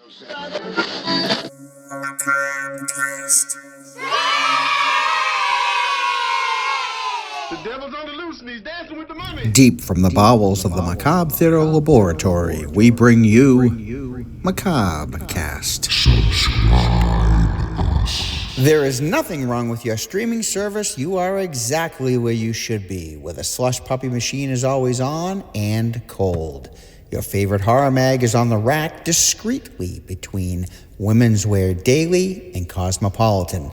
The devil's on the loose and he's dancing with the mummy. Deep from the bowels of the Macabre Theater Laboratory, we bring you Macabre Cast. There is nothing wrong with your streaming service. You are exactly where you should be, where the slush puppy machine is always on and cold. Your favorite horror mag is on the rack discreetly between Women's Wear Daily and Cosmopolitan.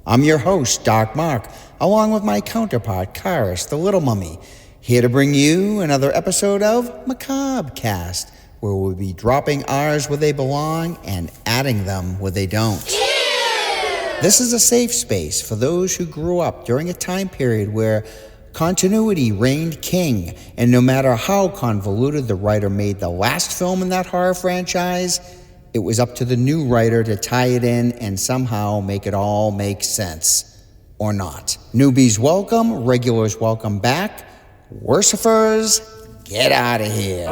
I'm your host, Dark Mark, along with my counterpart, Karis, the Little Mummy, here to bring you another episode of Macabre Cast, where we'll be dropping R's where they belong and adding them where they don't. This is a safe space for those who grew up during a time period where continuity reigned king, and no matter how convoluted the writer made the last film in that horror franchise, it was up to the new writer to tie it in and somehow make it all make sense. Or not. Newbies welcome, regulars welcome back, worshippers, get out of here.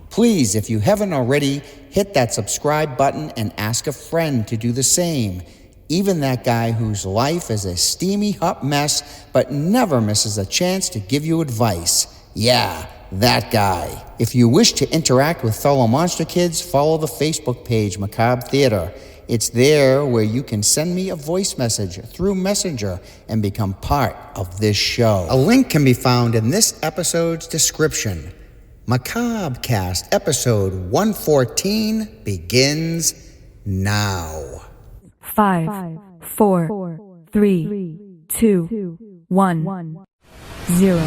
Please, if you haven't already, hit that subscribe button and ask a friend to do the same. Even that guy whose life is a steamy hot mess but never misses a chance to give you advice. Yeah, that guy. If you wish to interact with fellow Monster Kids, follow the Facebook page Macabre Theater. It's there where you can send me a voice message through Messenger and become part of this show. A link can be found in this episode's description. Macabre Cast episode 114 begins now. 5, 4, 3, 2, 1, 0.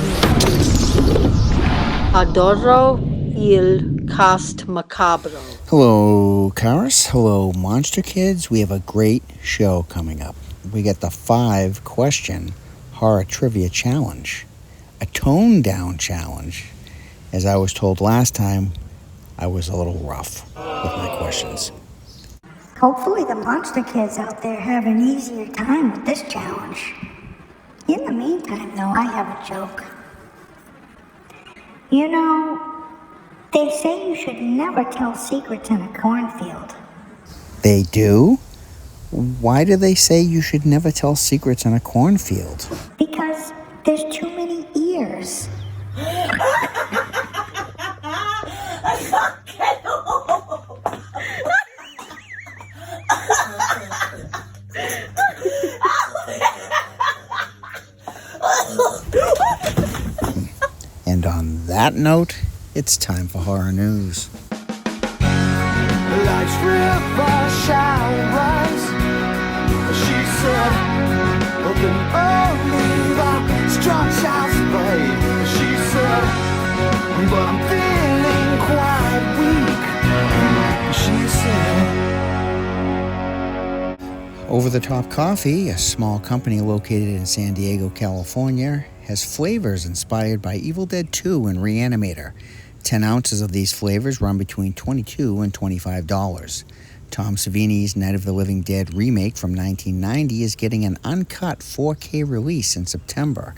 Adoro il cast macabro. Hello, Karis. Hello, Monster Kids. We have a great show coming up. We get the 5-question horror trivia challenge, a tone-down challenge. As I was told last time, I was a little rough with my questions. Hopefully the Monster Kids out there have an easier time with this challenge. In the meantime, though, I have a joke. You know, they say you should never tell secrets in a cornfield. They do? Why do they say you should never tell secrets in a cornfield? Because there's too many ears. And on that note, it's time for horror news. Life's river showers, she said, open only the strong shall spray. She said, but I'm feeling quite weak. She said, Over the Top Coffee, a small company located in San Diego, California, has flavors inspired by Evil Dead 2 and Reanimator. 10 ounces of these flavors run between $22 and $25. Tom Savini's Night of the Living Dead remake from 1990 is getting an uncut 4K release in September.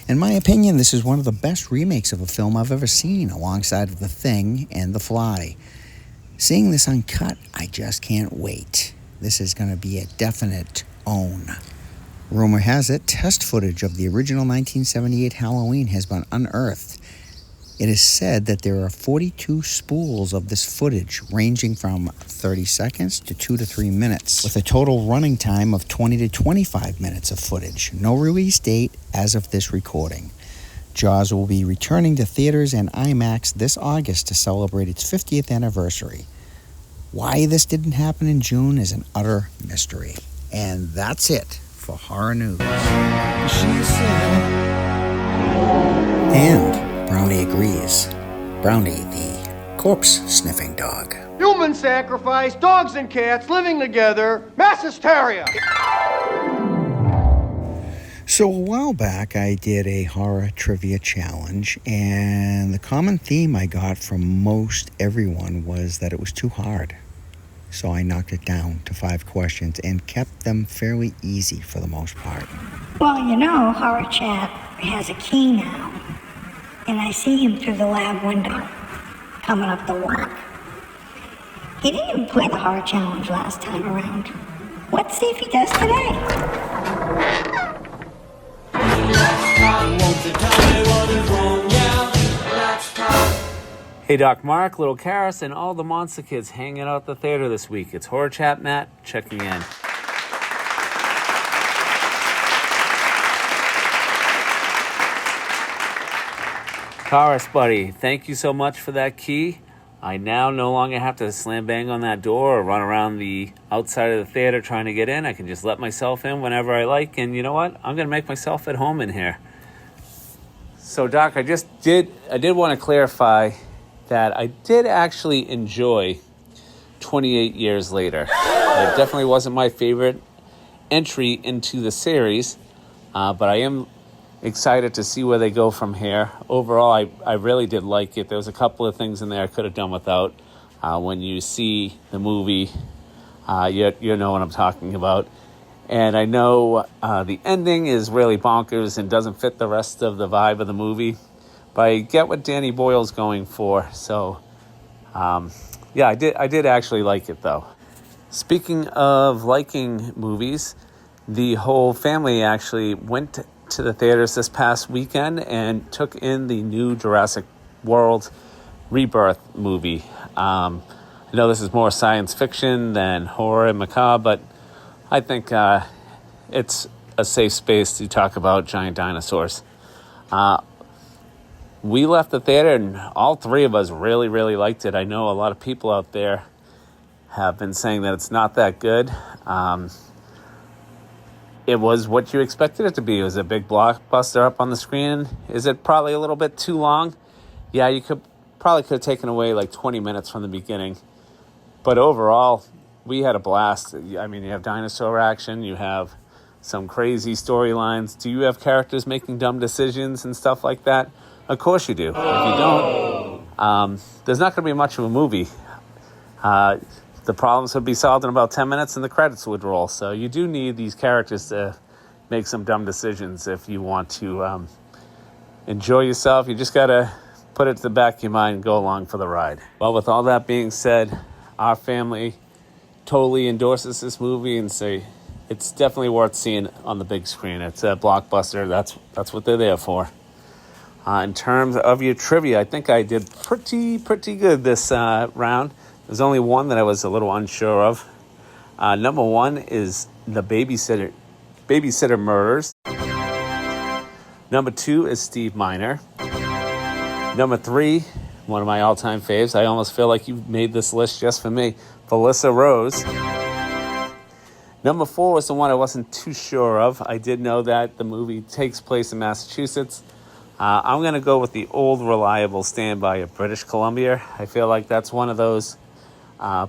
In my opinion, this is one of the best remakes of a film I've ever seen, alongside of The Thing and The Fly. Seeing this uncut, I just can't wait. This is going to be a definite own. Rumor has it, test footage of the original 1978 Halloween has been unearthed. It is said that there are 42 spools of this footage, ranging from 30 seconds to 2 to 3 minutes, with a total running time of 20 to 25 minutes of footage. No release date as of this recording. Jaws will be returning to theaters and IMAX this August to celebrate its 50th anniversary. Why this didn't happen in June is an utter mystery. And that's it for horror news. she said, And Brownie agrees. Brownie, the corpse-sniffing dog. Human sacrifice, dogs and cats living together, mass hysteria. So a while back, I did a horror trivia challenge, and the common theme I got from most everyone was that it was too hard. So I knocked it down to 5 questions and kept them fairly easy for the most part. Well, you know, Horror Chat has a key now. And I see him through the lab window, coming up the walk. He didn't even play the horror challenge last time around. Let's see if he does today. Hey, Doc Mark, Little Karis, and all the monster kids hanging out at the theater this week. It's Horror Chat Matt checking in. Karis, buddy, thank you so much for that key. I now no longer have to slam bang on that door or run around the outside of the theater trying to get in. I can just let myself in whenever I like, and you know what? I'm going to make myself at home in here. So, Doc, I did want to clarify that I did actually enjoy 28 Years Later. It definitely wasn't my favorite entry into the series, but I am excited to see where they go from here. Overall, I really did like it. There was a couple of things in there I could have done without. When you see the movie, you know what I'm talking about. And I know the ending is really bonkers and doesn't fit the rest of the vibe of the movie. But I get what Danny Boyle's going for. So, yeah, I did actually like it, though. Speaking of liking movies, the whole family actually went to the theaters this past weekend and took in the new Jurassic World Rebirth movie. I know this is more science fiction than horror and macabre, but I think it's a safe space to talk about giant dinosaurs. We left the theater and all three of us really, really liked it. I know a lot of people out there have been saying that it's not that good. It was what you expected it to be. It was a big blockbuster up on the screen. Is it probably a little bit too long? Yeah, you could have taken away like 20 minutes from the beginning. But overall, we had a blast. I mean, you have dinosaur action, you have some crazy storylines. Do you have characters making dumb decisions and stuff like that? Of course you do. If you don't, there's not going to be much of a movie. The problems would be solved in about 10 minutes and the credits would roll. So you do need these characters to make some dumb decisions if you want to enjoy yourself. You just got to put it to the back of your mind and go along for the ride. Well, with all that being said, our family totally endorses this movie and say it's definitely worth seeing on the big screen. It's a blockbuster. That's what they're there for. In terms of your trivia, I think I did pretty good this round. There's only one that I was a little unsure of. Number one is the Babysitter Murders. Number two is Steve Miner. Number three, one of my all-time faves. I almost feel like you made this list just for me. Felissa Rose. Number four was the one I wasn't too sure of. I did know that the movie takes place in Massachusetts. I'm going to go with the old reliable Standby of British Columbia. I feel like that's one of those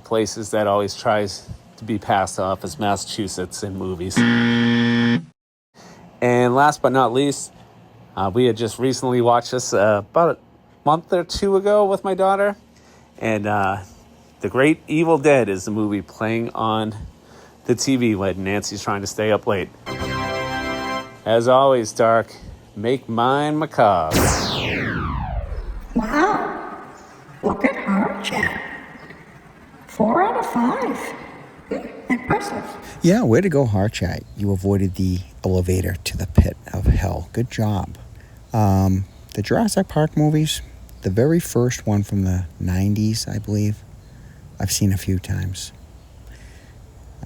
places that always tries to be passed off as Massachusetts in movies. And last but not least, we had just recently watched this about a month or two ago with my daughter. And The Great Evil Dead is the movie playing on the TV when Nancy's trying to stay up late. As always, Dark, make mine macabre. Wow. Look at Horror Chat. 4 out of 5. Impressive. Yeah, way to go, Horror Chat. You avoided the elevator to the pit of hell. Good job. The Jurassic Park movies, the very first one from the 90s, I believe, I've seen a few times.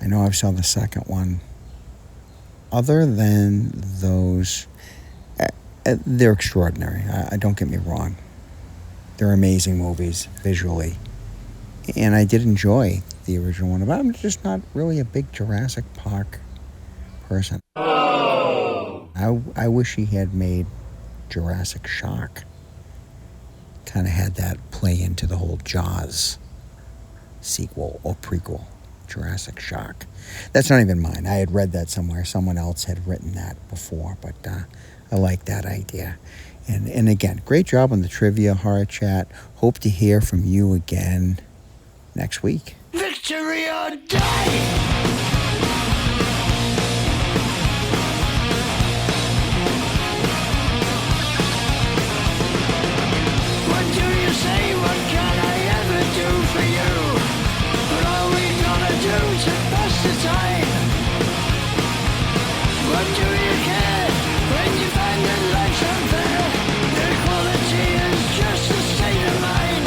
I know I've saw the second one. Other than those, they're extraordinary. Don't get me wrong. They're amazing movies visually. And I did enjoy the original one, but I'm just not really a big Jurassic Park person. Oh. I wish he had made Jurassic Shark. Kind of had that play into the whole Jaws sequel or prequel, Jurassic Shark. That's not even mine. I had read that somewhere. Someone else had written that before, but I like that idea. And again, great job on the trivia, Horror Chat. Hope to hear from you again next week. Victory or die! What do you say? What can I ever do for you? waste of time. What do you care when you find that life's unfair? Equality is just a state of mind.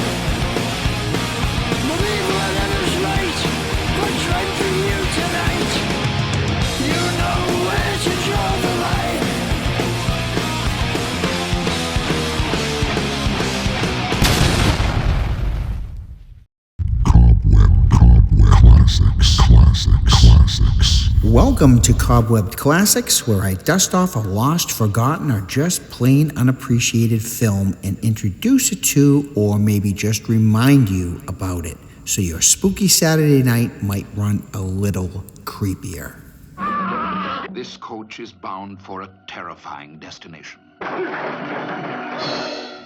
Believe whatever's right, what's right for you tonight. You know where to draw the line. Classics. Welcome to Cobwebbed Classics, where I dust off a lost, forgotten, or just plain unappreciated film and introduce it to, or maybe just remind you about it, so your spooky Saturday night might run a little creepier. This coach is bound for a terrifying destination.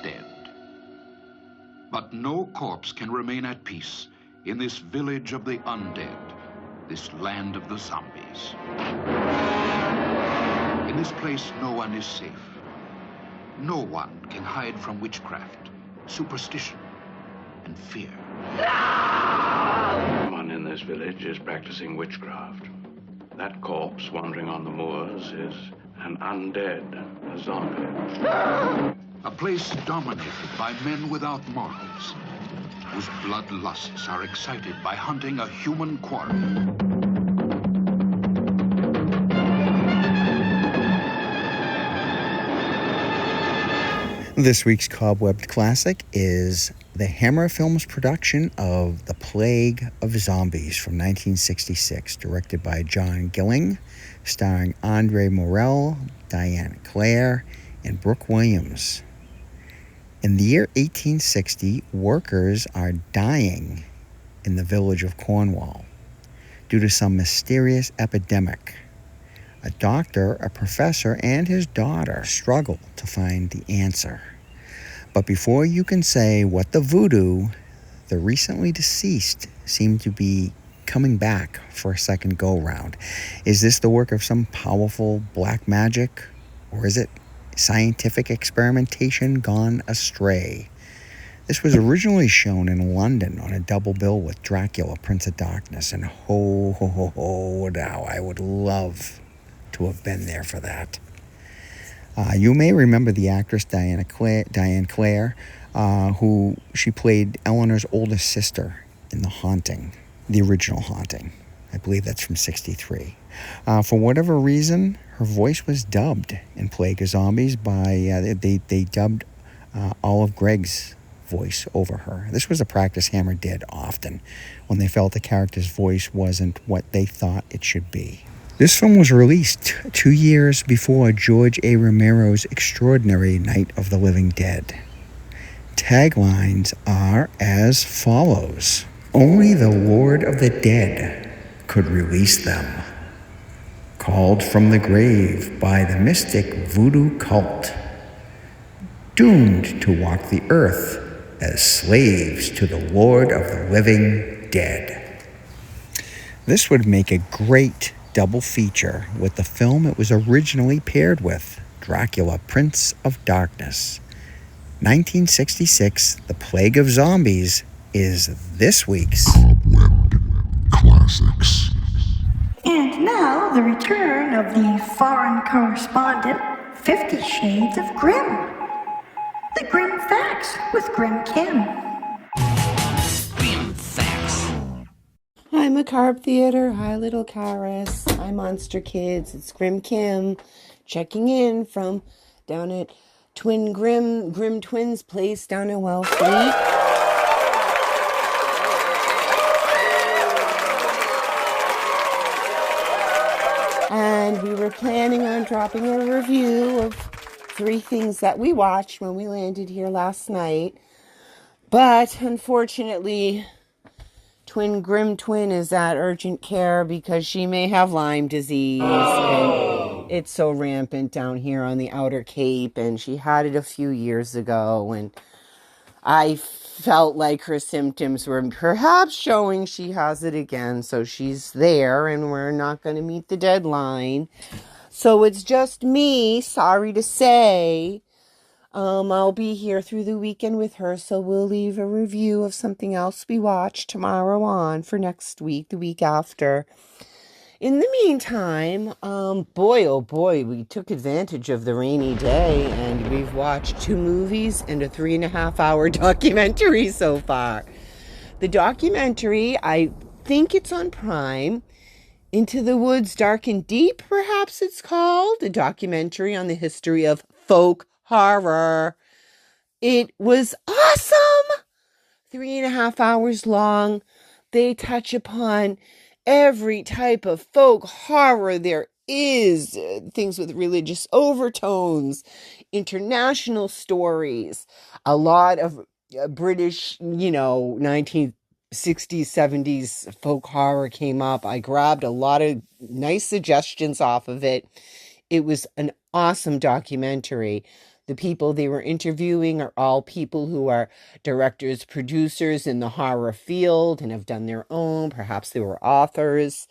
Dead. But no corpse can remain at peace in this village of the undead, this land of the zombies. In this place, no one is safe. No one can hide from witchcraft, superstition, and fear. Someone in this village is practicing witchcraft. That corpse wandering on the moors is an undead, a zombie. A place dominated by men without morals, whose bloodlusts are excited by hunting a human quarry. This week's Cobwebbed Classic is the Hammer Films production of The Plague of Zombies from 1966, directed by John Gilling, starring Andre Morell, Diane Clare, and Brooke Williams. In the year 1860, workers are dying in the village of Cornwall due to some mysterious epidemic. A doctor, a professor, and his daughter struggle to find the answer. But before you can say what the voodoo, the recently deceased seem to be coming back for a second go-round. Is this the work of some powerful black magic, or is it scientific experimentation gone astray? This was originally shown in London on a double bill with Dracula, Prince of Darkness, and now I would love to have been there for that. You may remember the actress Diane Clare, who she played Eleanor's oldest sister in The Haunting, the original Haunting. I believe that's from 1963. For whatever reason, her voice was dubbed in Plague of Zombies by, they dubbed Olive Gregg's voice over her. This was a practice Hammer did often when they felt the character's voice wasn't what they thought it should be. This film was released 2 years before George A. Romero's extraordinary Night of the Living Dead. Taglines are as follows: "Only the Lord of the Dead could release them. Called from the grave by the mystic voodoo cult. Doomed to walk the earth as slaves to the Lord of the Living Dead." This would make a great double feature with the film it was originally paired with, Dracula, Prince of Darkness. 1966, The Plague of Zombies is this week's Cobwebbed Classics. And now, the return of the foreign correspondent, 50 Shades of Grim. The Grim Facts with Grim Kim. Grim Facts. Hi, Macabre Theater. Hi, Little Karis. Hi, Monster Kids. It's Grim Kim checking in from down at Grim Twins Place down in Wellfleet. And we were planning on dropping a review of 3 things that we watched when we landed here last night. But unfortunately, Grim Twin is at urgent care because she may have Lyme disease. And it's so rampant down here on the Outer Cape, and she had it a few years ago, and I felt like her symptoms were perhaps showing she has it again, so she's there, and we're not going to meet the deadline. So it's just me, sorry to say. I'll be here through the weekend with her, so we'll leave a review of something else we watched tomorrow on for next week, the week after. In the meantime, boy, oh boy, we took advantage of the rainy day and we've watched 2 movies and a 3.5 hour documentary so far. The documentary, I think it's on Prime. Into the Woods, Dark and Deep, perhaps it's called. A documentary on the history of folk horror. It was awesome! 3.5 hours long. They touch upon every type of folk horror there is, things with religious overtones, international stories, a lot of British, 1960s, 70s folk horror came up. I grabbed a lot of nice suggestions off of it. It was an awesome documentary. The people they were interviewing are all people who are directors, producers in the horror field and have done their own. Perhaps they were authors.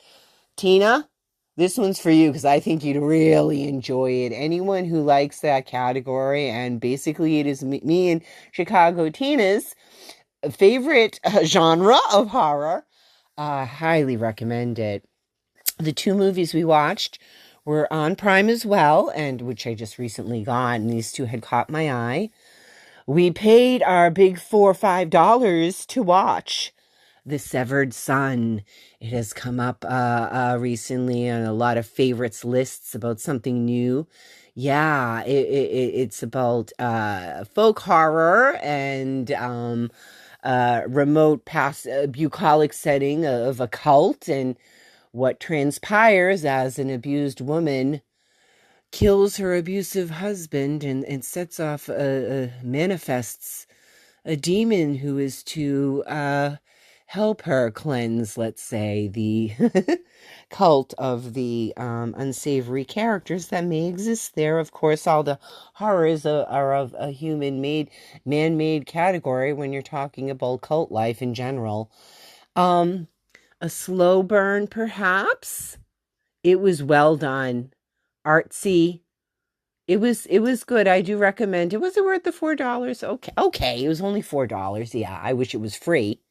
Tina, this one's for you because I think you'd really enjoy it. Anyone who likes that category, and basically it is me and Chicago Tina's favorite genre of horror, highly recommend it. The 2 movies we watched were on Prime as well, and which I just recently got, and these 2 had caught my eye. We paid our big $4 or $5 to watch The Severed Son. It has come up recently on a lot of favorites lists about something new. Yeah, it's about folk horror and remote bucolic setting of a cult, and what transpires as an abused woman kills her abusive husband and sets off, manifests a demon who is to help her cleanse, let's say, the cult of the unsavory characters that may exist there. Of course, all the horrors are of a human-made, man-made category when you're talking about cult life in general. A slow burn, perhaps. It was well done. Artsy. It was good. I do recommend it. Was it worth the $4? Okay. It was only $4. Yeah, I wish it was free.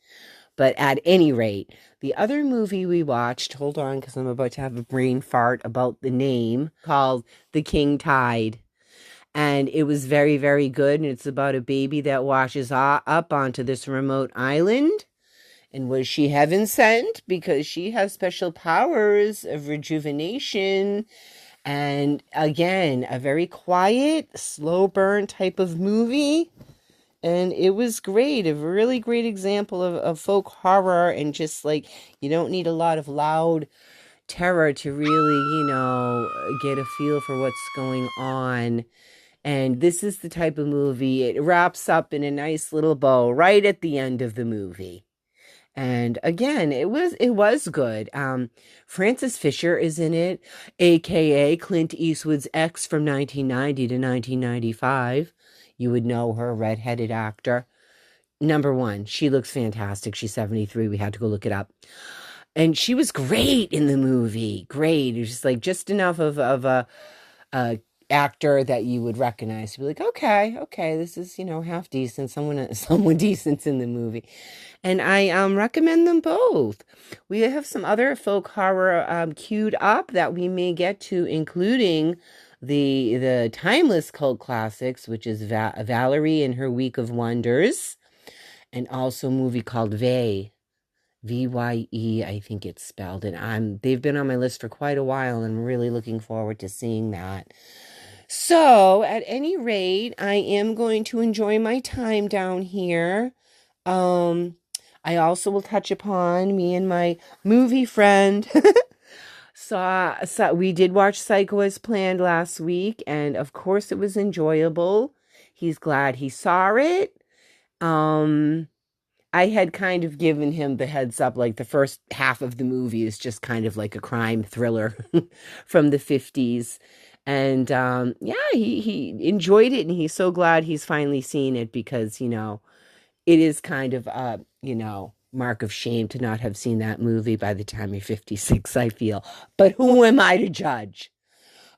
But at any rate, the other movie we watched, hold on, because I'm about to have a brain fart about the name, called The King Tide. And it was very, very good. And it's about a baby that washes up onto this remote island. And was she heaven sent because she has special powers of rejuvenation? And again, a very quiet, slow burn type of movie. And it was great. A really great example of folk horror. And just like, you don't need a lot of loud terror to really, get a feel for what's going on. And this is the type of movie, it wraps up in a nice little bow right at the end of the movie. And again, it was good. Frances Fisher is in it, aka Clint Eastwood's ex from 1990 to 1995. You would know her, redheaded actor. Number 1, she looks fantastic. She's 73. We had to go look it up. And she was great in the movie. Great. It was just enough of a actor that you would recognize. You'd be like, okay, this is, half decent. Someone decent's in the movie. And I recommend them both. We have some other folk horror queued up that we may get to, including the timeless cult classics, which is Valerie and Her Week of Wonders, and also a movie called Vye. Vye, I think it's spelled. And they've been on my list for quite a while, and I'm really looking forward to seeing that. So, at any rate, I am going to enjoy my time down here. I also will touch upon me and my movie friend. We did watch Psycho as planned last week, and of course it was enjoyable. He's glad he saw it. I had kind of given him the heads up, like the first half of the movie is just kind of like a crime thriller from the 50s. And he enjoyed it, and he's so glad he's finally seen it because, it is kind of mark of shame to not have seen that movie by the time you're 56, I feel. But who am I to judge?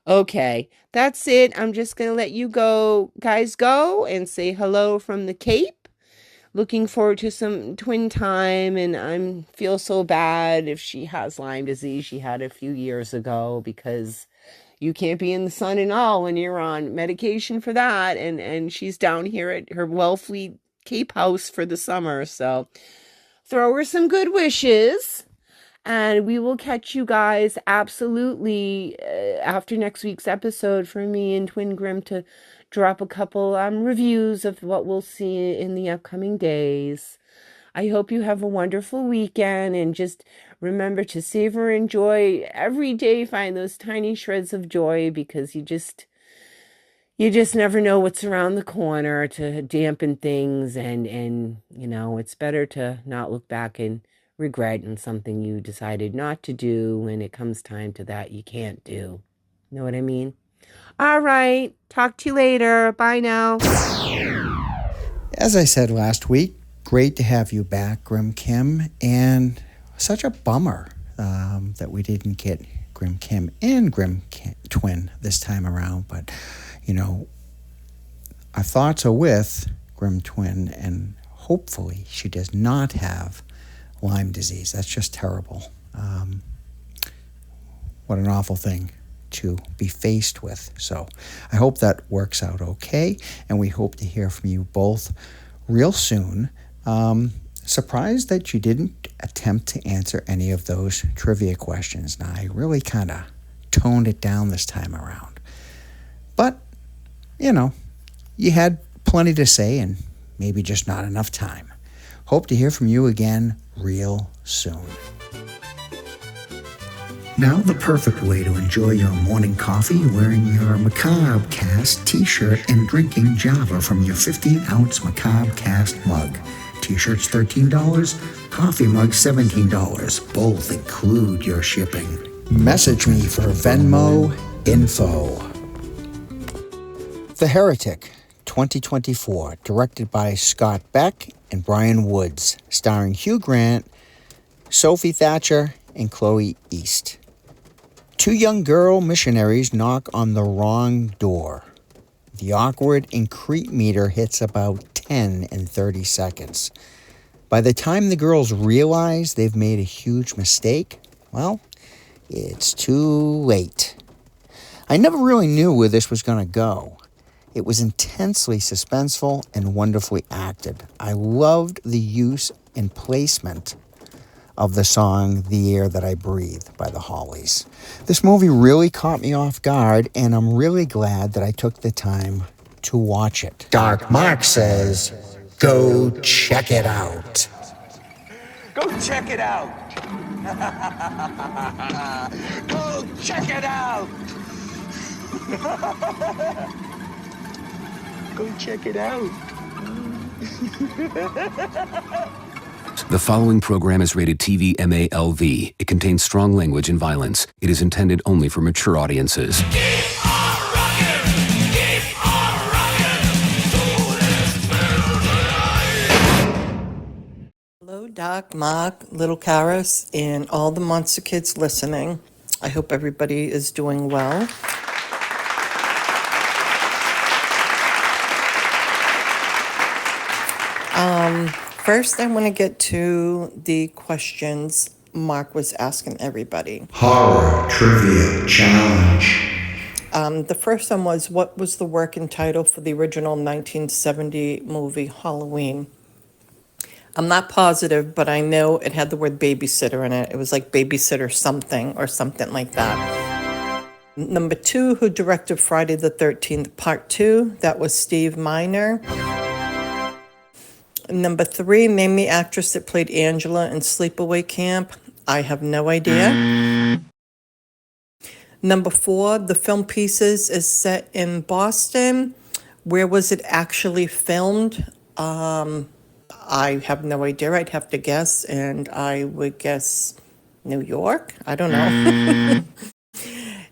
Okay, that's it. I'm just going to let you guys go and say hello from the Cape. looking forward to some twin time, and I feel so bad if she has Lyme disease. She had it a few years ago because you can't be in the sun at all when you're on medication for that. And she's down here at her Wellfleet Cape house for the summer. So throw her some good wishes. And we will catch you guys absolutely after next week's episode for me and Twin Grim to drop a couple reviews of what we'll see in the upcoming days. I hope you have a wonderful weekend, and just remember to savor and enjoy every day. Find those tiny shreds of joy, because you just never know what's around the corner to dampen things, and it's better to not look back and regret in something you decided not to do when it comes time to that you can't do. Know what I mean? All right. Talk to you later. Bye now. As I said last week, great to have you back, Grim Kim, and such a bummer that we didn't get Grim Kim and Twin this time around. But, our thoughts are with Grim Twin, and hopefully she does not have Lyme disease. That's just terrible. What an awful thing to be faced with. So I hope that works out okay, and we hope to hear from you both real soon. Surprised that you didn't attempt to answer any of those trivia questions. Now, I really kind of toned it down this time around. But, you had plenty to say and maybe just not enough time. Hope to hear from you again real soon. Now the perfect way to enjoy your morning coffee wearing your Macabre Cast t-shirt and drinking Java from your 15-ounce Macabre Cast mug. T-shirts $13, coffee mug $17. Both include your shipping. Message me for Venmo info. The Heretic, 2024, directed by Scott Beck and Brian Woods, starring Hugh Grant, Sophie Thatcher, and Chloe East. Two young girl missionaries knock on the wrong door. The awkward and creep meter hits about 10 in 30 seconds. By the time the girls realize they've made a huge mistake, well, it's too late. I never really knew where this was going to go. It was intensely suspenseful and wonderfully acted. I loved the use and placement of the song The Air That I Breathe by the Hollies. This movie really caught me off guard, and I'm really glad that I took the time to watch it. Dark Mark says, go check it out. Go check it out. Go check it out. Go check it out. The following program is rated TV MALV. It contains strong language and violence. It is intended only for mature audiences. Hello, Doc, Mark, Little Karis, and all the Monster Kids listening. I hope everybody is doing well. First, I want to get to the questions Mark was asking everybody. Horror Trivia Challenge. The first one was, what was the working title for the original 1970 movie Halloween? I'm not positive, but I know it had the word babysitter in it. It was like babysitter something or something like that. Number 2, who directed Friday the 13th Part 2? That was Steve Miner. Number 3, name the actress that played Angela in Sleepaway Camp. I have no idea. Number 4, the film Pieces is set in Boston. Where was it actually filmed? I have no idea. I'd have to guess, and I would guess New York. I don't know.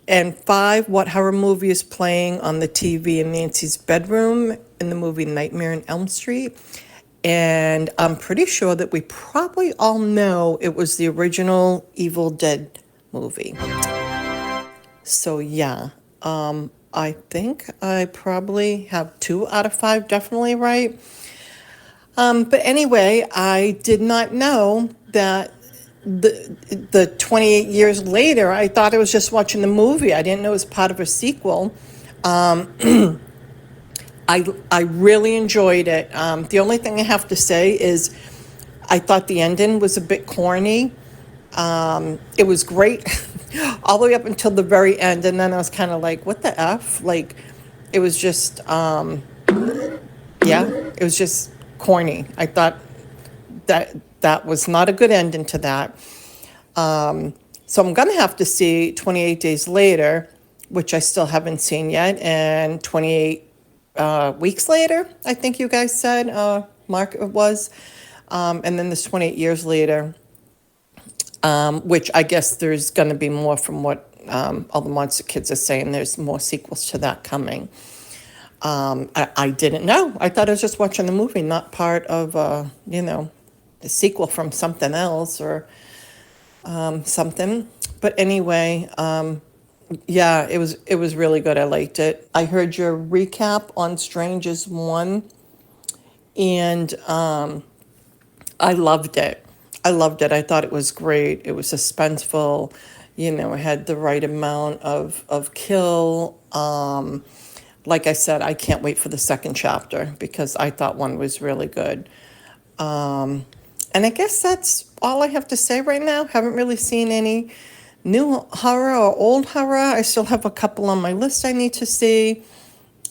And 5, what horror movie is playing on the TV in Nancy's bedroom in the movie Nightmare on Elm Street? And I'm pretty sure that we probably all know it was the original Evil Dead movie. So yeah, I think I probably have 2 out of 5 definitely right. But anyway, I did not know that the 28 years later, I thought I was just watching the movie. I didn't know it was part of a sequel. I really enjoyed it. The only thing I have to say is I thought the ending was a bit corny. It was great all the way up until the very end, and then I was kind of like, what the F? Like, it was just, it was just corny. I thought that was not a good ending to that. So I'm going to have to see 28 Days Later, which I still haven't seen yet, and 28 weeks later, I think you guys said, Mark, it was. And then this 28 years later, which I guess there's going to be more from what all the Monster Kids are saying. There's more sequels to that coming. I didn't know. I thought I was just watching the movie, not part of, the sequel from something else or something. But anyway, it was really good. I liked it. I heard your recap on Strangers 1, and I loved it. I thought it was great. It was suspenseful. It had the right amount of kill. Like I said, I can't wait for the second chapter because I thought one was really good. And I guess that's all I have to say right now. Haven't really seen any new horror or old horror. I still have a couple on my list I need to see.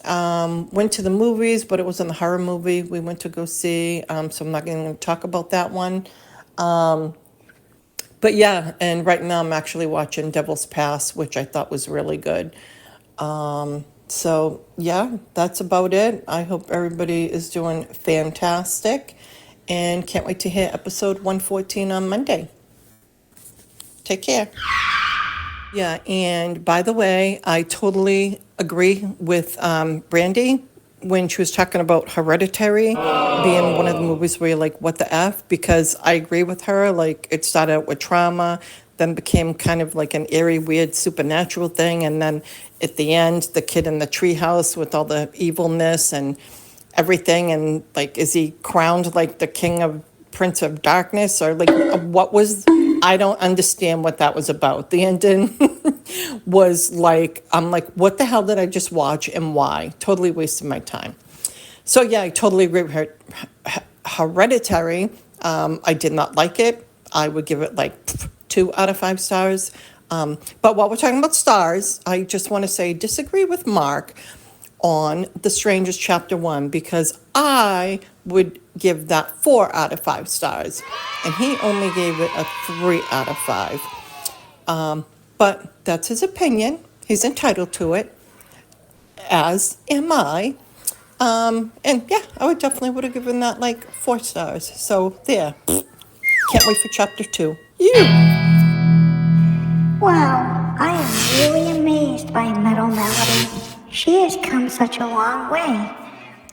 Went to the movies, but it wasn't a horror movie we went to go see, so I'm not going to talk about that one. But yeah, and right now I'm actually watching Devil's Pass, which I thought was really good. So yeah, that's about it. I hope everybody is doing fantastic, and can't wait to hear episode 114 on Monday. Take care. Yeah, and by the way, I totally agree with Brandy when she was talking about Hereditary being one of the movies where you're like, what the F? Because I agree with her. Like, it started out with trauma, then became kind of like an eerie, weird supernatural thing. And then at the end, the kid in the treehouse with all the evilness and everything. And like, is he crowned like the king of Prince of Darkness? Or like, what was... I don't understand what that was about. The ending was like, I'm like, what the hell did I just watch and why? Totally wasted my time. So yeah, I totally agree with her. Hereditary, I did not like it. I would give it like 2 out of 5 stars. But while we're talking about stars, I just want to say disagree with Mark on The Strangers Chapter 1 because I would give that 4 out of 5 stars. And he only gave it a 3 out of 5. But that's his opinion. He's entitled to it, as am I. And yeah, I would would have given that like 4 stars. So there. Can't wait for Chapter 2. Wow, I am really amazed by Metal Melody. She has come such a long way.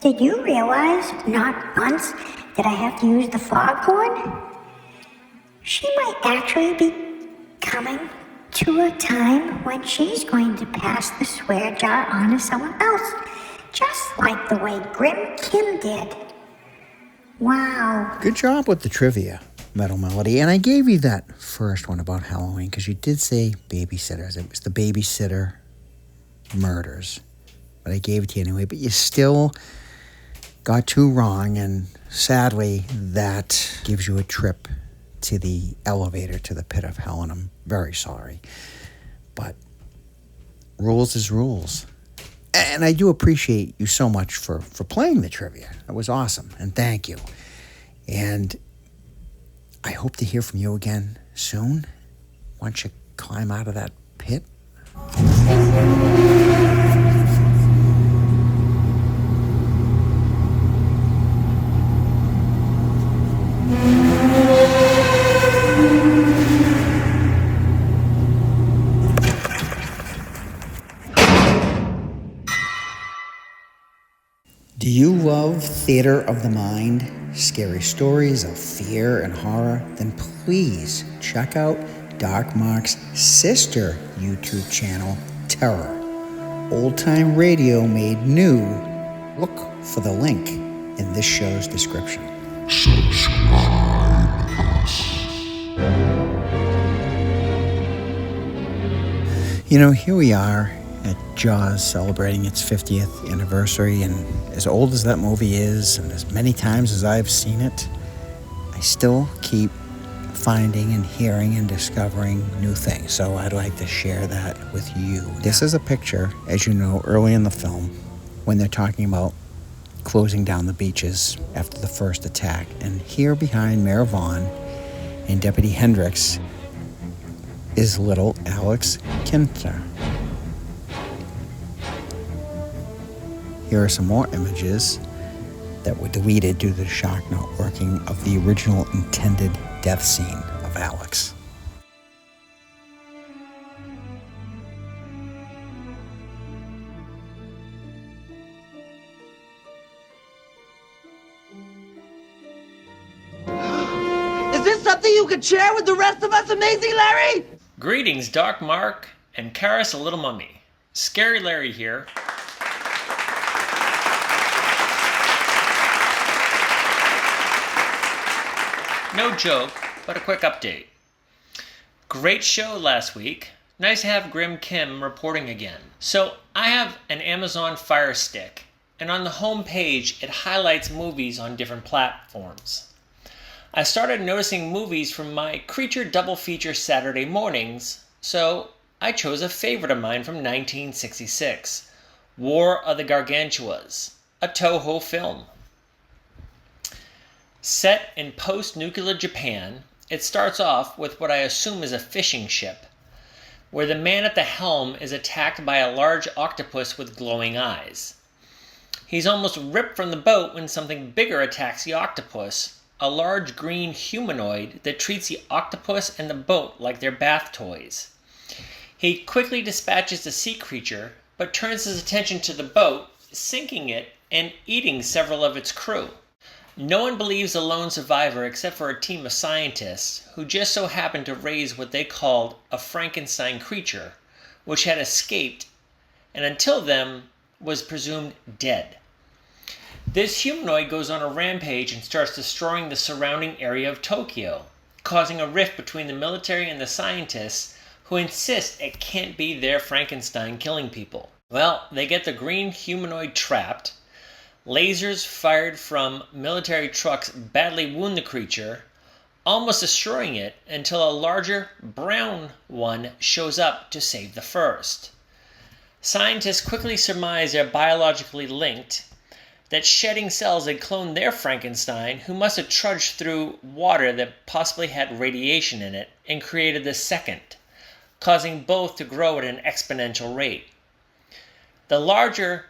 Did you realize not once did I have to use the foghorn? She might actually be coming to a time when she's going to pass the swear jar on to someone else, just like the way Grim Kim did. Wow. Good job with the trivia, Metal Melody. And I gave you that first one about Halloween because you did say babysitters. It was the babysitter murders. But I gave it to you anyway. But you still got 2 wrong. And sadly, that gives you a trip to the elevator to the pit of hell. And I'm very sorry. But rules is rules. And I do appreciate you so much for playing the trivia. That was awesome. And thank you. And I hope to hear from you again soon once you climb out of that pit. Do you love theater of the mind? Scary stories of fear and horror? Then please check out Dark Mark's sister YouTube channel, Terror. Old time radio made new. Look for the link in this show's description. You know, here we are at Jaws celebrating its 50th anniversary, and as old as that movie is, and as many times as I've seen it, I still keep finding and hearing and discovering new things. So I'd like to share that with you. This is a picture, as you know, early in the film, when they're talking about closing down the beaches after the first attack. And here behind Mayor Vaughn and Deputy Hendricks is little Alex Kinter. Here are some more images that were deleted due to the shock not working of the original intended death scene of Alex. Is this something you could share with the rest of us, Amazing Larry? Greetings, Dark Mark and Karis, a little mummy. Scary Larry here. No joke, but a quick update. Great show last week. Nice to have Grim Kim reporting again. So I have an Amazon Fire Stick, and on the home page it highlights movies on different platforms. I started noticing movies from my Creature double feature Saturday mornings, so I chose a favorite of mine from 1966, War of the Gargantuas, a Toho film. Set in post-nuclear Japan, it starts off with what I assume is a fishing ship, where the man at the helm is attacked by a large octopus with glowing eyes. He's almost ripped from the boat when something bigger attacks the octopus, a large green humanoid that treats the octopus and the boat like they're bath toys. He quickly dispatches the sea creature, but turns his attention to the boat, sinking it and eating several of its crew. No one believes the lone survivor except for a team of scientists who just so happened to raise what they called a Frankenstein creature, which had escaped and until then was presumed dead. This humanoid goes on a rampage and starts destroying the surrounding area of Tokyo, causing a rift between the military and the scientists who insist it can't be their Frankenstein killing people. Well, they get the green humanoid trapped, lasers fired from military trucks badly wound the creature, almost destroying it until a larger brown one shows up to save the first. Scientists quickly surmise they're biologically linked, that shedding cells had cloned their Frankenstein, who must have trudged through water that possibly had radiation in it, and created the second, causing both to grow at an exponential rate. The larger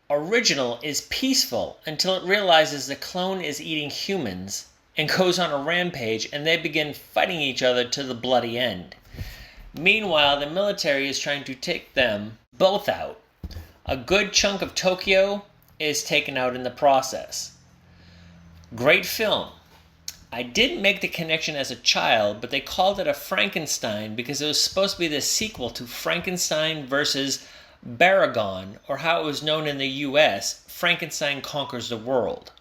original is peaceful until it realizes the clone is eating humans and goes on a rampage, and they begin fighting each other to the bloody end. Meanwhile, the military is trying to take them both out. A good chunk of Tokyo is taken out in the process. Great film. I didn't make the connection as a child, but they called it a Frankenstein because it was supposed to be the sequel to Frankenstein versus Baragon, or how it was known in the US, Frankenstein Conquers the World.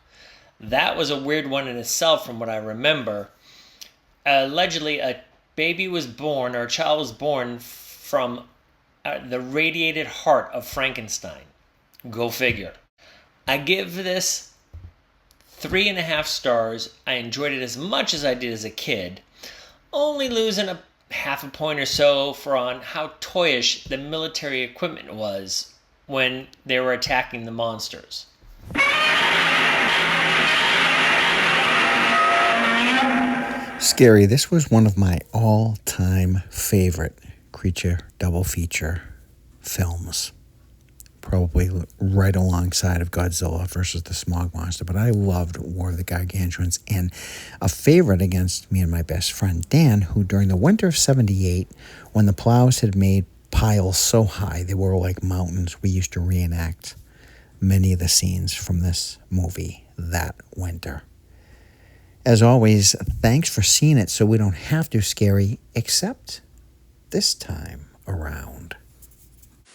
That was a weird one in itself from what I remember. Allegedly, a baby was born, or a child was born from the radiated heart of Frankenstein. Go figure. I give this 3.5 stars. I enjoyed it as much as I did as a kid, only losing a half a point or so for on how toyish the military equipment was when they were attacking the monsters. Scary, this was one of my all-time favorite Creature double feature films. Probably right alongside of Godzilla versus the Smog Monster, but I loved War of the Gargantuans, and a favorite against me and my best friend Dan, who during the winter of 78, when the plows had made piles so high they were like mountains, we used to reenact many of the scenes from this movie that winter. As always, thanks for seeing it so we don't have to, Scary, except this time around.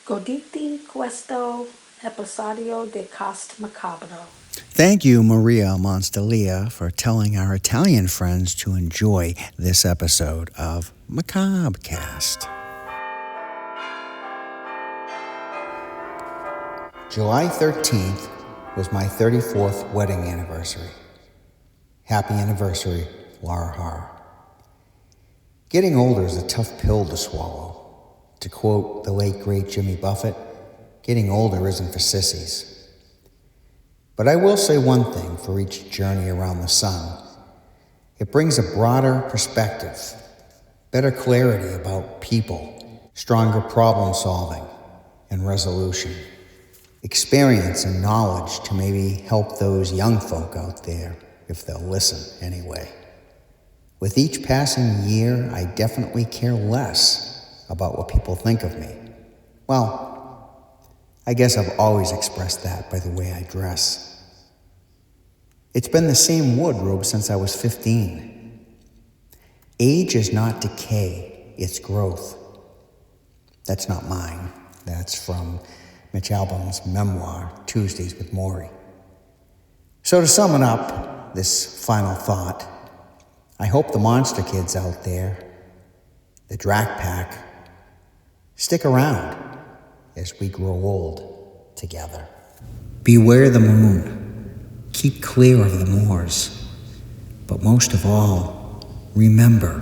Goditi questo episodio de Cast Macabro. Thank you, Maria Monstalia, for telling our Italian friends to enjoy this episode of Macabre Cast. July 13th was my 34th wedding anniversary. Happy anniversary, Laura Har. Getting older is a tough pill to swallow. To quote the late, great Jimmy Buffett, getting older isn't for sissies. But I will say one thing for each journey around the sun. It brings a broader perspective, better clarity about people, stronger problem solving and resolution, experience and knowledge to maybe help those young folk out there, if they'll listen anyway. With each passing year, I definitely care less about what people think of me. Well, I guess I've always expressed that by the way I dress. It's been the same wardrobe since I was 15. Age is not decay, it's growth. That's not mine. That's from Mitch Albom's memoir, Tuesdays with Maury. So to sum it up, this final thought, I hope the monster kids out there, the Drac Pack, stick around as we grow old together. Beware the moon. Keep clear of the moors. But most of all, remember,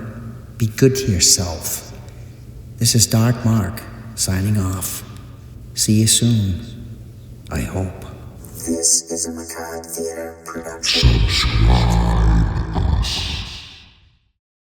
be good to yourself. This is Dark Mark, signing off. See you soon, I hope. This is a Macabre Theater production. Subscribe us.